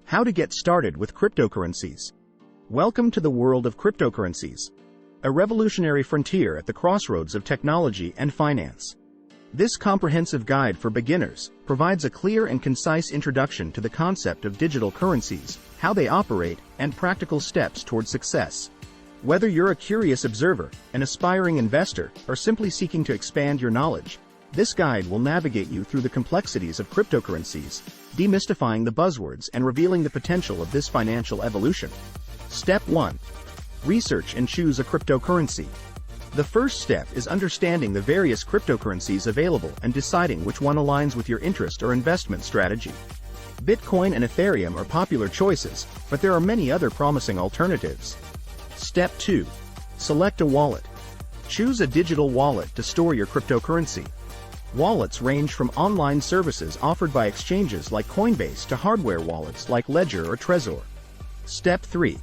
How to get started with cryptocurrencies. Welcome to the world of cryptocurrencies, a revolutionary frontier at the crossroads of technology and finance. This comprehensive guide for beginners provides a clear and concise introduction to the concept of digital currencies, how they operate, and practical steps toward success. Whether you're a curious observer, an aspiring investor, or simply seeking to expand your knowledge, this guide will navigate you through the complexities of cryptocurrencies, demystifying the buzzwords and revealing the potential of this financial evolution. Step 1. Research and choose a cryptocurrency. The first step is understanding the various cryptocurrencies available and deciding which one aligns with your interest or investment strategy. Bitcoin and Ethereum are popular choices, but there are many other promising alternatives. Step 2. Select a wallet. Choose a digital wallet to store your cryptocurrency. Wallets range from online services offered by exchanges like Coinbase to hardware wallets like Ledger or Trezor. Step 3.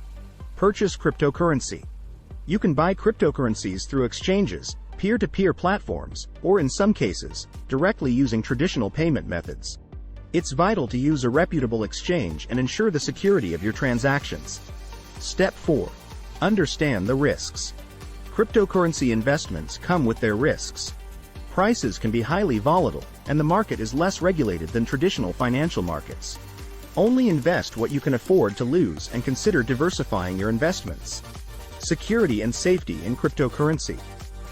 Purchase cryptocurrency. You can buy cryptocurrencies through exchanges, peer-to-peer platforms, or in some cases, directly using traditional payment methods. It's vital to use a reputable exchange and ensure the security of your transactions. Step 4. Understand the risks. Cryptocurrency investments come with their risks. Prices can be highly volatile, and the market is less regulated than traditional financial markets. Only invest what you can afford to lose and consider diversifying your investments. Security and safety in cryptocurrency.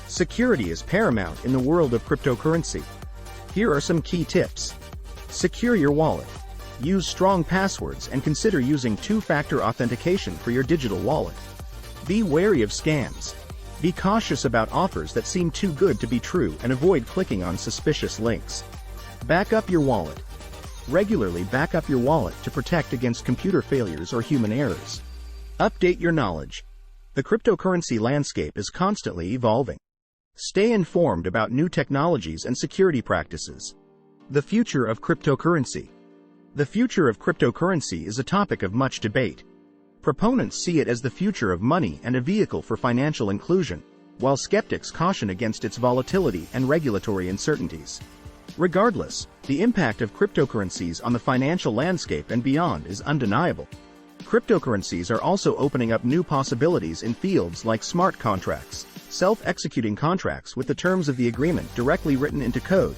Security is paramount in the world of cryptocurrency. Here are some key tips. Secure your wallet. Use strong passwords and consider using two-factor authentication for your digital wallet. Be wary of scams. Be cautious about offers that seem too good to be true and avoid clicking on suspicious links. Back up your wallet. Regularly back up your wallet to protect against computer failures or human errors. Update your knowledge. The cryptocurrency landscape is constantly evolving. Stay informed about new technologies and security practices. The future of cryptocurrency. The future of cryptocurrency is a topic of much debate. Proponents see it as the future of money and a vehicle for financial inclusion, while skeptics caution against its volatility and regulatory uncertainties. Regardless, the impact of cryptocurrencies on the financial landscape and beyond is undeniable. Cryptocurrencies are also opening up new possibilities in fields like smart contracts, self-executing contracts with the terms of the agreement directly written into code,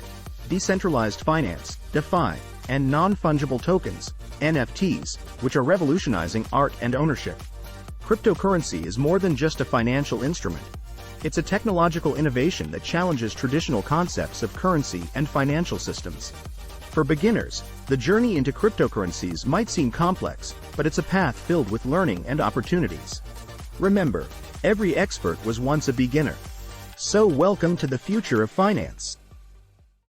decentralized finance, DeFi, and non-fungible tokens, NFTs, which are revolutionizing art and ownership. Cryptocurrency is more than just a financial instrument. It's a technological innovation that challenges traditional concepts of currency and financial systems. For beginners, the journey into cryptocurrencies might seem complex, but it's a path filled with learning and opportunities. Remember, every expert was once a beginner. So welcome to the future of finance.